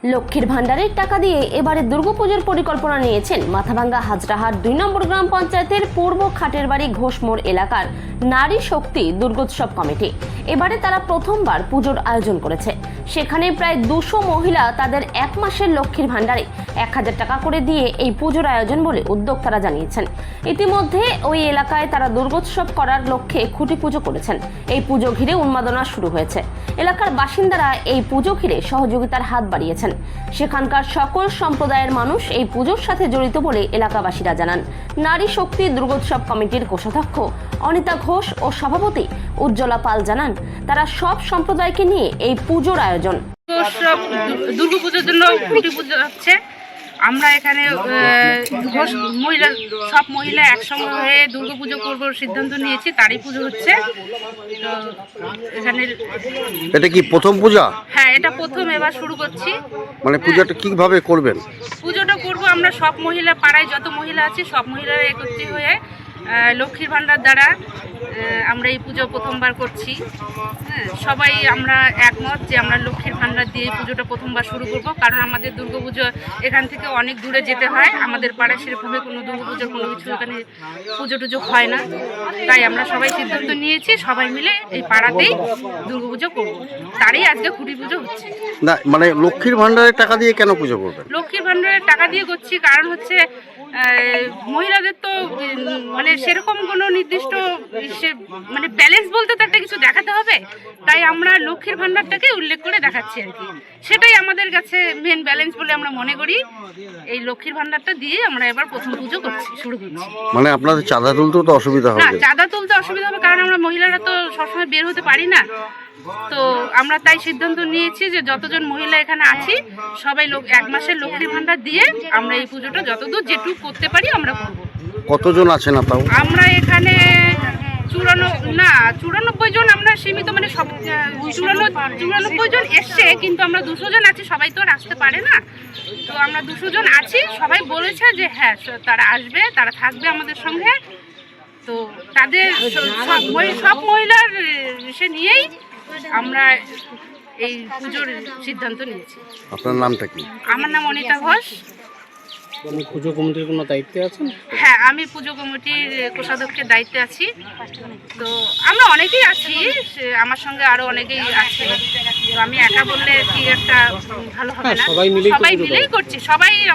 লক্ষ্মীর ভান্ডারের টাকা দিয়ে এবারে দুর্গাপুজোর পরিকল্পনা নিয়েছেন মাথাভাঙ্গা হাজরাহাট ২ নম্বর গ্রাম পঞ্চায়েতের পূর্ব খাটেরবাড়ি ঘোষমোড় এলাকার নারী শক্তি দুর্গোৎসব কমিটি। এবারে তারা প্রথমবার পুজোর আয়োজন করেছে। সেখানে প্রায় ২০০ মহিলা তাদের এক মাসের লক্ষ্মীর ভান্ডারে ১,০০০ টাকা করে দিয়ে এই পুজোর আয়োজন বলে উদ্যোক্তারা জানিয়েছেন। ইতিমধ্যে ওই এলাকায় তারা দুর্গোৎসব করার লক্ষ্যে খুঁটি পুজো করেছেন। এই পুজো ঘিরে উন্মাদনা শুরু হয়েছে। এলাকার বাসিন্দারা এই পুজো ঘিরে সহযোগিতার হাত বাড়িয়েছেন। সেখানকার সকল সম্প্রদায়ের মানুষ এই পুজোর সাথে জড়িত বলে এলাকাবাসীরা জানান। নারী শক্তি দুর্গোৎসব কমিটির কোষাধ্যক্ষ অনিতা ঘোষ ও সভাপতি উজ্জ্বলা পাল জানান, তারা সব সম্প্রদায়কে নিয়ে এই পুজোর আয়োজন। দুর্গাপুজোর জন্য খুঁটি পুজো হচ্ছে। আমরা এখানে সব মহিলা একসঙ্গে হয়ে দুর্গাপুজো করবার সিদ্ধান্ত নিয়েছি, তারই পুজো হচ্ছে। তো এখানে এটা কি প্রথম পূজা? হ্যাঁ, এটা প্রথম, এবার শুরু করছি। মানে পুজোটা কিভাবে করবেন? পুজোটা করব আমরা সব মহিলা, পাড়ায় যত মহিলা আছে সব মহিলারা একত্রিত হয়ে লক্ষ্মীর ভান্ডার দ্বারা আমরা এই পুজো প্রথমবার করছি। সবাই আমরা একমত যে আমরা লক্ষ্মীর ভান্ডার দিয়ে পুজোটা প্রথমবার শুরু করব, কারণ আমাদের দুর্গাপুজো এখান থেকে অনেক দূরে যেতে হয়। আমাদের পাড়ায় সেরকমভাবে কোনো দুর্গাপুজোর কোনো কিছু এখানে পুজো টুজো হয় না। তাই আমরা সবাই সিদ্ধান্ত নিয়েছি সবাই মিলে এই পাড়াতেই দুর্গাপুজো করব। তারই আজকে খুঁটি পুজো হচ্ছে। না, মানে লক্ষ্মীর ভান্ডারের টাকা দিয়ে কেন পুজো করবেন? লক্ষ্মীর ভান্ডারের টাকা দিয়ে করছি কারণ হচ্ছে মহিলাদের তো মানে সেরকম কোনো নির্দিষ্ট মানে ব্যালেন্স বলতে তো একটা কিছু দেখাতে হবে। তাই আমরা লক্ষ্মীর ভান্ডারটাকে উল্লেখ করে দেখাচ্ছি আর কি। সেটাই আমাদের কাছে মেন ব্যালেন্স বলে আমরা মনে করি। এই লক্ষ্মীর ভান্ডারটা দিয়ে আমরা এবার প্রথম পুজো করছি, শুরু করছি। মানে আপনাদের চাঁদা তুলতেও তো অসুবিধা হবে? না, চাঁদা তুলতে অসুবিধা হবে কারণ আমরা মহিলারা তো সবসময় বের হতে পারি না। তো আমরা তাই সিদ্ধান্ত নিয়েছি যে যতজন মহিলা এখানে আছি সবাই এক মাসের লক্ষ্মীর ভান্ডার দিয়ে আমরা এই পুজোটা যতদূর যেটুকু করতে পারি আমরা করব। কতজন আছেন আপনারা? আমরা এখানে 94 জন আমরা সীমিত, মানে সব 94 জন এসছে, কিন্তু আমরা 200 জন আছি, সবাই তো আর আসতে পারে না। তো আমরা 200 জন আছি, সবাই বলেছে যে হ্যাঁ তারা আসবে, তারা থাকবে আমাদের সঙ্গে। তো তাদের সব মহিলার সে নিয়েই আমরা এই পুজোর সিদ্ধান্ত নিয়েছি। আপনার নামটা কি? আমার নাম অনিতা ঘোষ। পুজো কমিটির কোনো দায়িত্বে আছেন? হ্যাঁ, আমি পুজো কমিটির কোষাধ্যক্ষের দায়িত্বে আছি। তো আমরা অনেকেই আছি, আমার সঙ্গে আরো অনেকেই আছে। তো আমি একা বললে কি একটা ভালো হবে না, সবাই মিলেই করছি।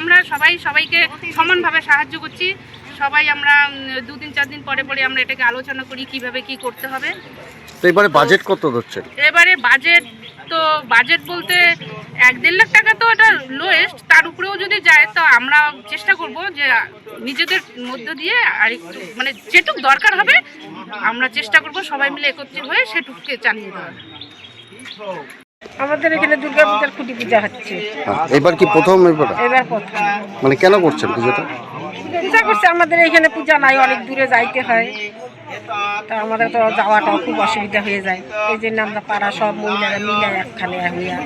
আমরা সবাইকে সমানভাবে সাহায্য করছি। সবাই আমরা 2-3-4 দিন পরে পরে আমরা এটাকে আলোচনা করি কিভাবে কি করতে হবে। তো এবারে বাজেট কত ধরছেন? এবারে বাজেট বলতে 1-1.5 লাখ টাকা তো এটা লোয়েস্ট, তার উপরেও যদি যায় তো আমরা চেষ্টা করব যে নিজেদের মধ্য দিয়ে আর একটু মানে যেটুকু দরকার হবে আমরা চেষ্টা করব সবাই মিলে একত্রিত হয়ে সেটুকুকে চালিয়ে দেওয়ার। আমাদের এখানে দুর্গাপূজার খুঁটি পূজা হচ্ছে। এবার কি প্রথম? এবার প্রথম। মানে কেন করছেন পুজোটা? পূজা করছে, আমাদের এখানে পূজা নাই, অনেক দূরে যাইতে হয়। তা আমাদের তো যাওয়াটাও খুব অসুবিধা হয়ে যায়। এই জন্য আমরা পাড়া সব মহিলারা মিলে একখানে হইয়া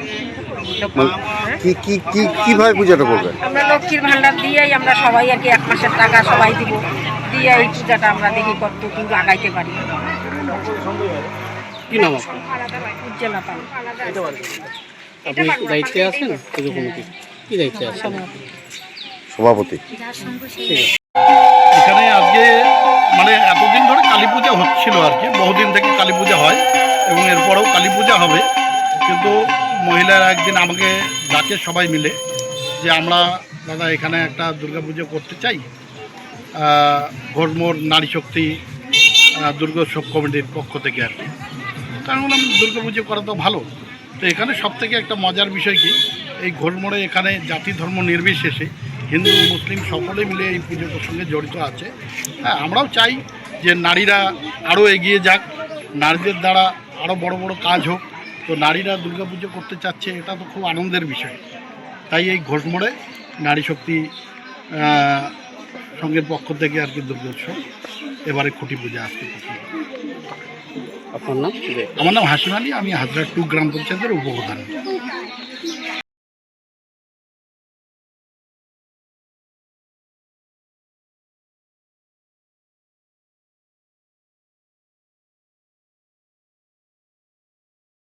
কিভাবে পুজোটা করবেন? আমরা লক্ষ্মীর ভান্ডার দিয়েই আমরা সবাই আর কি 1 মাসের টাকা সবাই দিব, দিয়ে এই পূজাটা আমরা দেখি কতটুকু আগাইতে পারি। কি নাম আপনার? উজ্জ্বলা পাল। আপনি দায়িত্বে আছেন পুজো কমিটির? কি দায়িত্বে আছেন? সভাপতি। এখানে আজকে মানে এতদিন ধরে কালী পূজা হচ্ছিল আর কি, বহুদিন থেকে কালী পূজা হয় এবং এরপরেও কালী পূজা হবে। কিন্তু মহিলারা একদিন আমাকে ডাকে সবাই মিলে যে আমরা দাদা এখানে একটা দুর্গাপুজো করতে চাই, ঘোষমোড় নারী শক্তি দুর্গোৎসব কমিটির পক্ষ থেকে আর কি। কারণ দুর্গাপুজো করা তো ভালো। তো এখানে সবথেকে একটা মজার বিষয় কি, এই ঘোষমোড়ে এখানে জাতি ধর্ম নির্বিশেষে হিন্দু মুসলিম সকলে মিলে এই পুজোর সঙ্গে জড়িত আছে। হ্যাঁ, আমরাও চাই যে নারীরা আরও এগিয়ে যাক, নারীদের দ্বারা আরও বড় বড় কাজ হোক। তো নারীরা দুর্গাপুজো করতে চাচ্ছে, এটা তো খুব আনন্দের বিষয়। তাই এই ঘোষমোড়ে নারী শক্তি সঙ্গের পক্ষ থেকে আর কি দুর্গোৎসব এবারে খুঁটি পূজা আসতে। আপনার নাম? আমার নাম হাসিম আলী, আমি হাজরাহাট 2 গ্রাম পঞ্চায়েতের উপপ্রধান।